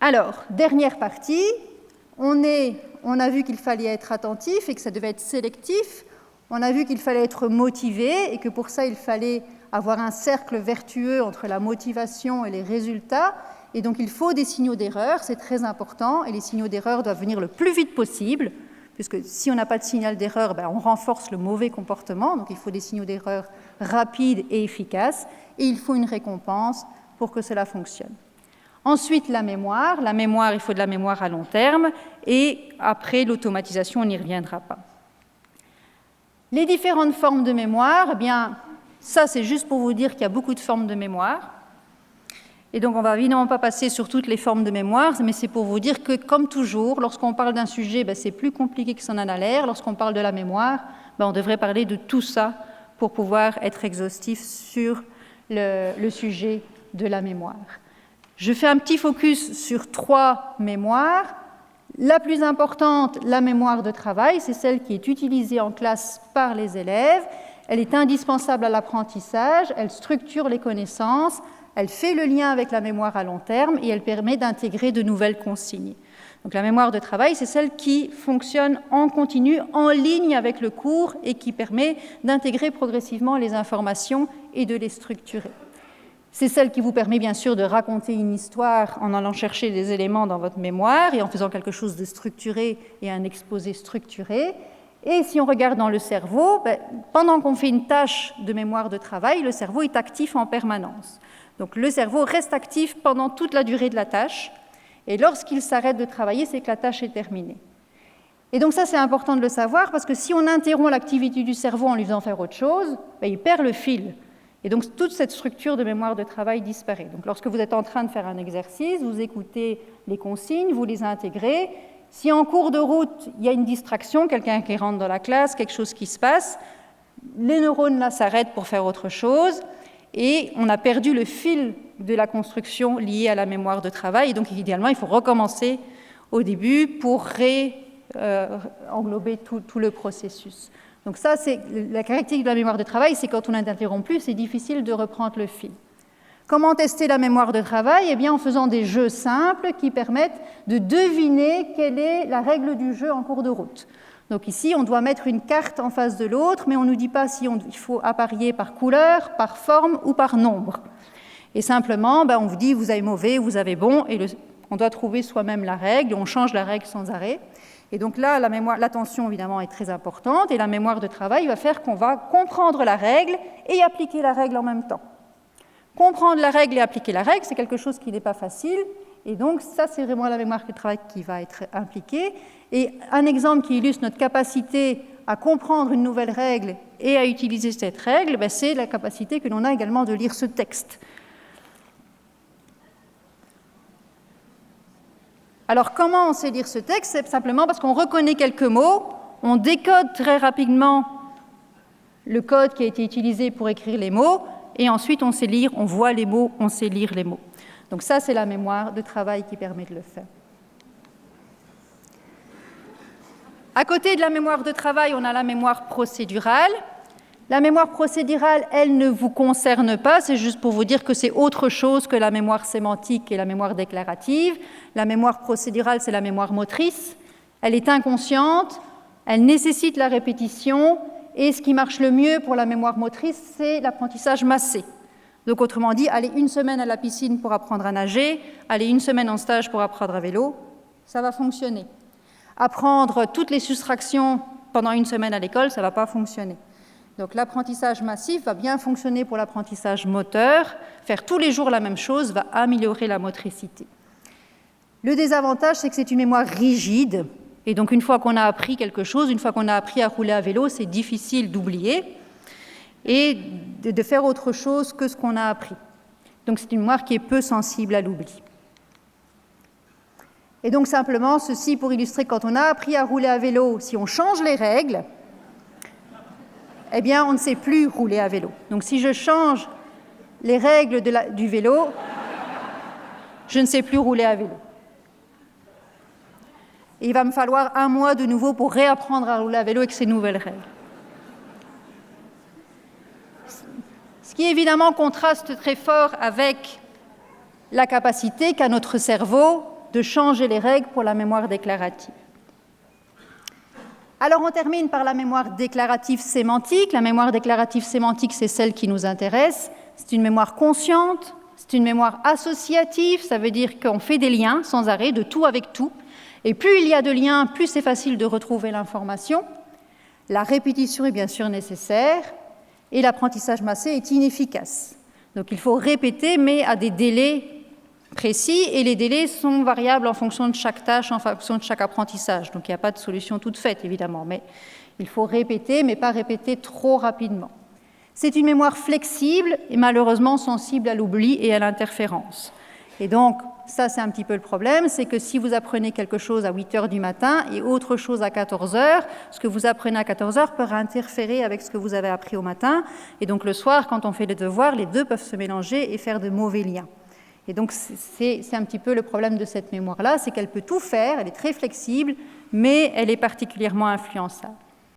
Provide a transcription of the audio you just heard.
Alors, dernière partie, on a vu qu'il fallait être attentif et que ça devait être sélectif. On a vu qu'il fallait être motivé et que pour ça, il fallait avoir un cercle vertueux entre la motivation et les résultats. Et donc, il faut des signaux d'erreur, c'est très important. Et les signaux d'erreur doivent venir le plus vite possible, puisque si on n'a pas de signal d'erreur, on renforce le mauvais comportement. Donc, il faut des signaux d'erreur rapides et efficaces. Et il faut une récompense pour que cela fonctionne. Ensuite, la mémoire. La mémoire, il faut de la mémoire à long terme. Et après, l'automatisation, on n'y reviendra pas. Les différentes formes de mémoire, ça, c'est juste pour vous dire qu'il y a beaucoup de formes de mémoire. Et donc, on ne va évidemment pas passer sur toutes les formes de mémoire, mais c'est pour vous dire que, comme toujours, lorsqu'on parle d'un sujet, c'est plus compliqué que ça en a l'air. Lorsqu'on parle de la mémoire, on devrait parler de tout ça pour pouvoir être exhaustif sur le sujet de la mémoire. Je fais un petit focus sur 3 mémoires. La plus importante, la mémoire de travail, c'est celle qui est utilisée en classe par les élèves. Elle est indispensable à l'apprentissage, elle structure les connaissances, elle fait le lien avec la mémoire à long terme et elle permet d'intégrer de nouvelles consignes. Donc la mémoire de travail, c'est celle qui fonctionne en continu, en ligne avec le cours et qui permet d'intégrer progressivement les informations et de les structurer. C'est celle qui vous permet bien sûr de raconter une histoire en allant chercher des éléments dans votre mémoire et en faisant quelque chose de structuré et un exposé structuré. Et si on regarde dans le cerveau, pendant qu'on fait une tâche de mémoire de travail, le cerveau est actif en permanence. Donc le cerveau reste actif pendant toute la durée de la tâche et lorsqu'il s'arrête de travailler, c'est que la tâche est terminée. Et donc ça, c'est important de le savoir parce que si on interrompt l'activité du cerveau en lui faisant faire autre chose, il perd le fil. Et donc, toute cette structure de mémoire de travail disparaît. Donc, lorsque vous êtes en train de faire un exercice, vous écoutez les consignes, vous les intégrez. Si en cours de route, il y a une distraction, quelqu'un qui rentre dans la classe, quelque chose qui se passe, les neurones là s'arrêtent pour faire autre chose et on a perdu le fil de la construction liée à la mémoire de travail. Et donc, idéalement, il faut recommencer au début pour englober tout le processus. Donc ça, c'est la caractéristique de la mémoire de travail, c'est quand on n'interrompt plus, c'est difficile de reprendre le fil. Comment tester la mémoire de travail ? En faisant des jeux simples qui permettent de deviner quelle est la règle du jeu en cours de route. Donc ici, on doit mettre une carte en face de l'autre, mais on ne nous dit pas si il faut apparier par couleur, par forme ou par nombre. Et simplement, on vous dit vous avez mauvais, vous avez bon, et on doit trouver soi-même la règle, on change la règle sans arrêt. Et donc là, l'attention, évidemment, est très importante, et la mémoire de travail va faire qu'on va comprendre la règle et appliquer la règle en même temps. Comprendre la règle et appliquer la règle, c'est quelque chose qui n'est pas facile, et donc ça, c'est vraiment la mémoire de travail qui va être impliquée. Et un exemple qui illustre notre capacité à comprendre une nouvelle règle et à utiliser cette règle, c'est la capacité que l'on a également de lire ce texte. Alors, comment on sait lire ce texte ? C'est simplement parce qu'on reconnaît quelques mots, on décode très rapidement le code qui a été utilisé pour écrire les mots, et ensuite on sait lire, on voit les mots, on sait lire les mots. Donc ça, c'est la mémoire de travail qui permet de le faire. À côté de la mémoire de travail, on a la mémoire procédurale. La mémoire procédurale, elle ne vous concerne pas, c'est juste pour vous dire que c'est autre chose que la mémoire sémantique et la mémoire déclarative. La mémoire procédurale, c'est la mémoire motrice. Elle est inconsciente, elle nécessite la répétition, et ce qui marche le mieux pour la mémoire motrice, c'est l'apprentissage massé. Donc autrement dit, aller 1 semaine à la piscine pour apprendre à nager, aller 1 semaine en stage pour apprendre à vélo, ça va fonctionner. Apprendre toutes les soustractions pendant 1 semaine à l'école, ça ne va pas fonctionner. Donc l'apprentissage massif va bien fonctionner pour l'apprentissage moteur. Faire tous les jours la même chose va améliorer la motricité. Le désavantage, c'est que c'est une mémoire rigide. Et donc une fois qu'on a appris quelque chose, une fois qu'on a appris à rouler à vélo, c'est difficile d'oublier et de faire autre chose que ce qu'on a appris. Donc c'est une mémoire qui est peu sensible à l'oubli. Et donc simplement, ceci pour illustrer, quand on a appris à rouler à vélo, si on change les règles, on ne sait plus rouler à vélo. Donc si je change les règles du vélo, je ne sais plus rouler à vélo. Et il va me falloir 1 mois de nouveau pour réapprendre à rouler à vélo avec ces nouvelles règles. Ce qui évidemment contraste très fort avec la capacité qu'a notre cerveau de changer les règles pour la mémoire déclarative. Alors on termine par la mémoire déclarative sémantique. La mémoire déclarative sémantique, c'est celle qui nous intéresse. C'est une mémoire consciente, c'est une mémoire associative, ça veut dire qu'on fait des liens sans arrêt, de tout avec tout. Et plus il y a de liens, plus c'est facile de retrouver l'information. La répétition est bien sûr nécessaire et l'apprentissage massé est inefficace. Donc il faut répéter, mais à des délais précis, et les délais sont variables en fonction de chaque tâche, en fonction de chaque apprentissage. Donc il n'y a pas de solution toute faite, évidemment, mais il faut répéter, mais pas répéter trop rapidement. C'est une mémoire flexible et malheureusement sensible à l'oubli et à l'interférence. Et donc, ça c'est un petit peu le problème, c'est que si vous apprenez quelque chose à 8 heures du matin et autre chose à 14 heures, ce que vous apprenez à 14 heures peut interférer avec ce que vous avez appris au matin. Et donc le soir, quand on fait les devoirs, les deux peuvent se mélanger et faire de mauvais liens. Et donc c'est un petit peu le problème de cette mémoire-là, c'est qu'elle peut tout faire, elle est très flexible, mais elle est particulièrement influençable.